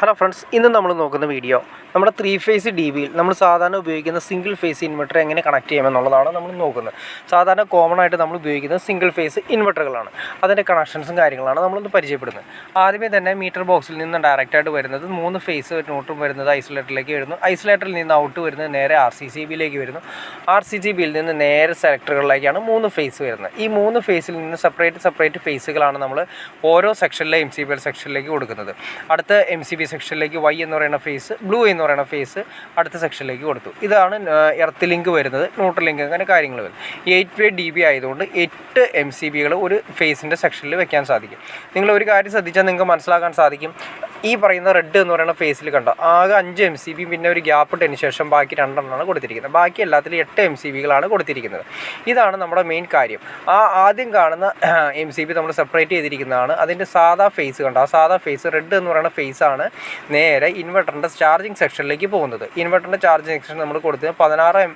Hello friends, ഇന്ന് നമ്മൾ നോക്കുന്ന വീഡിയോ നമ്മുടെ 3 ഫേസ് ഡി ബിയിൽ നമ്മൾ സാധാരണ ഉപയോഗിക്കുന്ന സിംഗിൾ ഫേസ് ഇൻവെർട്ടർ എങ്ങനെ കണക്ട് ചെയ്യാമെന്നുള്ളതാണ് നമ്മൾ നോക്കുന്നത്. സാധാരണ കോമൺ ആയിട്ട് നമ്മൾ ഉപയോഗിക്കുന്നത് സിംഗിൾ ഫേസ് ഇൻവെർട്ടറുകളാണ്. അതിൻ്റെ കണക്ഷൻസും കാര്യങ്ങളാണ് നമ്മളൊന്ന് പരിചയപ്പെടുന്നത്. ആദ്യമേ തന്നെ മീറ്റർ ബോക്സിൽ നിന്ന് ഡയറക്റ്റായിട്ട് വരുന്നത് 3 ഫേസ് ന്യൂട്രും വരുന്നത് ഐസൊലേറ്ററിലേക്ക് വരുന്നു. ഐസൊലേറ്ററിൽ നിന്ന് ഔട്ട് വരുന്നത് നേരെ RCCBയിലേക്ക് വരുന്നു. RCCBയിൽ നിന്ന് നേരെ സെലക്ടറുകളിലേക്കാണ് 3 ഫേസ് വരുന്നത്. ഈ 3 ഫേസിൽ നിന്ന് സെപ്പറേറ്റ് ഫേസുകളാണ് നമ്മൾ ഓരോ സെക്ഷനിലെ MCBL സെക്ഷനിലേക്ക് കൊടുക്കുന്നത്. അടുത്ത MCB സെക്ഷനിലേക്ക് Y എന്ന് പറയുന്ന ഫേസ്, ബ്ലൂ എന്ന് പറയുന്ന ഫേസ് അടുത്ത സെക്ഷനിലേക്ക് കൊടുത്തു. ഇതാണ് എർത്ത് ലിങ്ക് വരുന്നത്, ന്യൂട്രൽ ലിങ്ക്, അങ്ങനെ കാര്യങ്ങൾ വരുന്നത്. 8 dB ആയതുകൊണ്ട് 8 MCBകൾ ഒരു ഫേസിൻ്റെ സെക്ഷനിൽ വെക്കാൻ സാധിക്കും. നിങ്ങൾ ഒരു കാര്യം ശ്രദ്ധിച്ചാൽ നിങ്ങൾക്ക് മനസ്സിലാക്കാൻ സാധിക്കും. ഈ പറയുന്ന റെഡ് എന്ന് പറയുന്ന ഫേസിൽ കണ്ടോ, ആകെ 5 MCB, പിന്നെ ഒരു ഗ്യാപ്പ് ഇട്ടതിന് ശേഷം ബാക്കി 2 കൊടുത്തിരിക്കുന്നത്. ബാക്കി എല്ലാത്തിലും 8 MCBകളാണ് കൊടുത്തിരിക്കുന്നത്. ഇതാണ് നമ്മുടെ മെയിൻ കാര്യം. ആദ്യം കാണുന്ന MCB നമ്മൾ സെപ്പറേറ്റ് ചെയ്തിരിക്കുന്നതാണ് അതിൻ്റെ സാധാ ഫേസ്. കണ്ടോ, ആ സാധാ ഫേസ് റെഡ് എന്ന് പറയുന്ന ഫേസാണ് നേരെ ഇൻവെർട്ടറിൻ്റെ ചാർജിങ് സെക്ഷനിലേക്ക് പോകുന്നത്. ഇൻവെർട്ടറിൻ്റെ ചാർജിങ് സെക്ഷൻ നമ്മൾ കൊടുത്തത് 16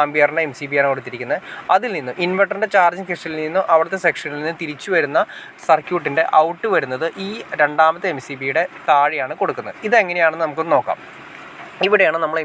ആംപിയറിൻ്റെ MCB ആണ് കൊടുത്തിരിക്കുന്നത്. അതിൽ നിന്നും ഇൻവെർട്ടറിൻ്റെ ചാർജിങ് സെക്ഷനിൽ നിന്നും അവിടുത്തെ സെക്ഷനിൽ നിന്ന് തിരിച്ചു വരുന്ന സർക്യൂട്ടിൻ്റെ ഔട്ട് വരുന്നത് ഈ രണ്ടാമത്തെ MCBയുടെ താഴെയാണ് കൊടുക്കുന്നത്. ഇതെങ്ങനെയാണെന്ന് നമുക്കൊന്ന് നോക്കാം. ഇവിടെയാണ് നമ്മൾ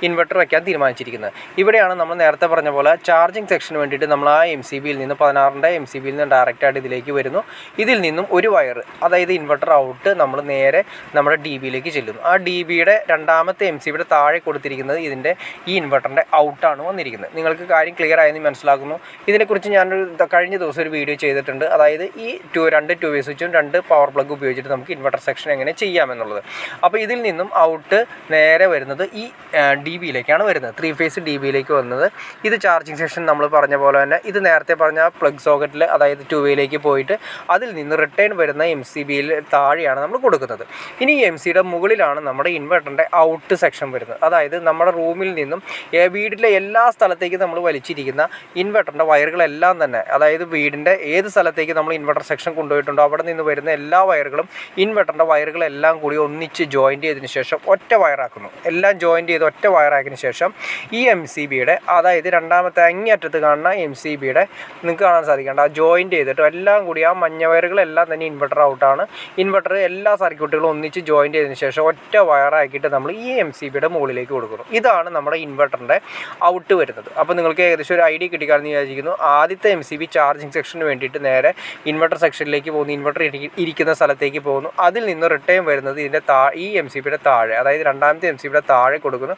ഇൻവെർട്ടർ വയ്ക്കാൻ തീരുമാനിച്ചിരിക്കുന്നത്. ഇവിടെയാണ് നമ്മൾ നേരത്തെ പറഞ്ഞ പോലെ ചാർജിങ് സെക്ഷന് വേണ്ടിയിട്ട് നമ്മൾ ആ MCBയിൽ നിന്ന് 16ൻ്റെ MCBയിൽ നിന്ന് ഡയറക്റ്റായിട്ട് ഇതിലേക്ക് വരുന്നു. ഇതിൽ നിന്നും ഒരു വയർ, അതായത് ഇൻവെർട്ടർ ഔട്ട്, നമ്മൾ നേരെ നമ്മുടെ DBയിലേക്ക് ചെല്ലുന്നു. ആ DBയുടെ രണ്ടാമത്തെ MCBയുടെ താഴെ കൊടുത്തിരിക്കുന്നത് ഇതിൻ്റെ ഈ ഇൻവെർട്ടറിൻ്റെ ഔട്ടാണ് വന്നിരിക്കുന്നത്. നിങ്ങൾക്ക് കാര്യം ക്ലിയർ ആയെന്ന് മനസ്സിലാക്കുന്നു. ഇതിനെക്കുറിച്ച് ഞാനൊരു കഴിഞ്ഞ ദിവസം ഒരു വീഡിയോ ചെയ്തിട്ടുണ്ട്. അതായത് ഈ 2 വേ സ്വിച്ചും 2 പവർ പ്ലഗ് ഉപയോഗിച്ചിട്ട് നമുക്ക് ഇൻവെർട്ടർ സെക്ഷൻ എങ്ങനെ ചെയ്യാമെന്നുള്ളത്. അപ്പോൾ ഇതിൽ നിന്നും ഔട്ട് നേരെ വരുന്നത് ഈ DBയിലേക്കാണ് വരുന്നത്, 3 ഫേസ് DBയിലേക്ക് വന്നത്. ഇത് ചാർജിങ് സെക്ഷൻ നമ്മൾ പറഞ്ഞ പോലെ തന്നെ ഇത് നേരത്തെ പറഞ്ഞ പ്ലഗ് സോക്കറ്റിൽ, അതായത് 2 വേയിലേക്ക് പോയിട്ട് അതിൽ നിന്ന് റിട്ടേൺ വരുന്ന MCBയിൽ താഴെയാണ് നമ്മൾ കൊടുക്കുന്നത്. ഇനി ഈ MCയുടെ മുകളിലാണ് നമ്മുടെ ഇൻവെർട്ടറിൻ്റെ ഔട്ട് സെക്ഷൻ വരുന്നത്. അതായത് നമ്മുടെ റൂമിൽ നിന്നും വീടിലെ എല്ലാ സ്ഥലത്തേക്കും നമ്മൾ വലിച്ചിരിക്കുന്ന ഇൻവെർട്ടറിൻ്റെ വയറുകളെല്ലാം തന്നെ, അതായത് വീടിൻ്റെ ഏത് സ്ഥലത്തേക്ക് നമ്മൾ ഇൻവെർട്ടർ സെക്ഷൻ കൊണ്ടുപോയിട്ടുണ്ടോ അവിടെ നിന്ന് വരുന്ന എല്ലാ വയറുകളും ഇൻവെർട്ടറിൻ്റെ വയറുകളെല്ലാം കൂടി ഒന്നിച്ച് ജോയിൻറ്റ് ചെയ്തതിന് ശേഷം ഒറ്റ വയറാക്കുന്നു. എല്ലാം ജോയിൻറ്റ് ചെയ്ത് ഒറ്റ വയറാക്കിയതിന് ശേഷം ഈ MCBയുടെ, അതായത് രണ്ടാമത്തെ അങ്ങേയറ്റത്ത് കാണുന്ന MCBയുടെ നിങ്ങൾക്ക് കാണാൻ സാധിക്കേണ്ട ആ ജോയിൻറ്റ് ചെയ്തിട്ട് എല്ലാം കൂടി ആ മഞ്ഞ വയറുകളെല്ലാം തന്നെ ഇൻവെർട്ടർ ഔട്ടാണ്. ഇൻവെർട്ടർ എല്ലാ സർക്യൂട്ടുകളും ഒന്നിച്ച് ജോയിൻറ്റ് ചെയ്തതിന് ശേഷം ഒറ്റ വയറാക്കിയിട്ട് നമ്മൾ ഈ MCBയുടെ മുകളിലേക്ക് കൊടുക്കുന്നു. ഇതാണ് നമ്മുടെ ഇൻവെർട്ടറിൻ്റെ ഔട്ട് വരുന്നത്. അപ്പോൾ നിങ്ങൾക്ക് ഏകദേശം ഒരു ഐഡിയ കിട്ടിക്കാണെന്ന് വിചാരിക്കുന്നു. ആദ്യത്തെ MCB ചാർജിങ് സെക്ഷന് വേണ്ടിയിട്ട് നേരെ ഇൻവെർട്ടർ സെക്ഷനിലേക്ക് പോകുന്നു, ഇൻവെർട്ടർ ഇരിക്കുന്ന സ്ഥലത്തേക്ക് പോകുന്നു. അതിൽ നിന്ന് റിട്ടേൺ വരുന്നത് ഇതിൻ്റെ ഈ MCBയുടെ താഴെ, അതായത് രണ്ടാമത്തെ MCBയുടെ താഴെ കൊടുക്കുന്നു.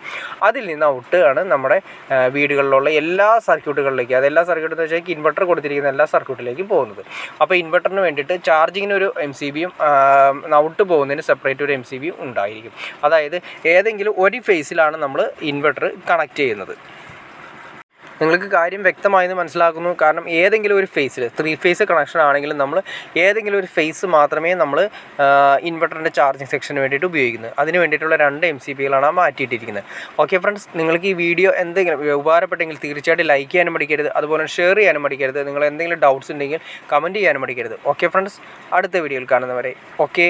അതിൽ നിന്ന് ഔട്ട് ആണ് നമ്മുടെ വീടുകളിലുള്ള എല്ലാ സർക്യൂട്ടുകളിലേക്കും, അതെല്ലാ സർക്യൂട്ട് എന്ന് വെച്ചാൽ ഇൻവെർട്ടർ കൊടുത്തിരിക്കുന്ന എല്ലാ സർക്യൂട്ടിലേക്കും പോകുന്നത്. അപ്പോൾ ഇൻവെർട്ടറിന് വേണ്ടിയിട്ട് ചാർജിങ്ങിന് ഒരു MCBയും ഔട്ട് പോകുന്നതിന് സെപ്പറേറ്റ് ഒരു MCBയും ഉണ്ടായിരിക്കും. അതായത് ഏതെങ്കിലും ഒരു ഫേസിലാണ് നമ്മൾ ഇൻവെർട്ടർ കണക്ട് ചെയ്യുന്നത്. നിങ്ങൾക്ക് കാര്യം വ്യക്തമായെന്ന് മനസ്സിലാക്കുന്നു. കാരണം ഏതെങ്കിലും ഒരു ഫേസിൽ 3 ഫേസ് കണക്ഷൻ ആണെങ്കിലും നമ്മൾ ഏതെങ്കിലും ഒരു ഫേസ് മാത്രമേ നമ്മൾ ഇൻവെർട്ടറിൻ്റെ ചാർജിങ് സെക്ഷന് വേണ്ടിയിട്ട് ഉപയോഗിക്കുന്നത്. അതിന് വേണ്ടിയിട്ടുള്ള 2 MCBകളാണ് മാറ്റിയിട്ടിരിക്കുന്നത്. ഓക്കെ ഫ്രണ്ട്സ്, നിങ്ങൾക്ക് ഈ വീഡിയോ എന്തെങ്കിലും ഉപകാരപ്പെട്ടെങ്കിൽ തീർച്ചയായിട്ടും ലൈക്ക് ചെയ്യാനും മടിക്കരുത്, അതുപോലെ ഷെയർ ചെയ്യാനും മടിക്കരുത്. നിങ്ങൾ എന്തെങ്കിലും ഡൗട്ട്സ് ഉണ്ടെങ്കിൽ കമൻറ്റ് ചെയ്യാനും മടിക്കരുത്. ഓക്കെ ഫ്രണ്ട്സ്, അടുത്ത വീഡിയോയിൽ കാണുന്നവരെ ഓക്കെ.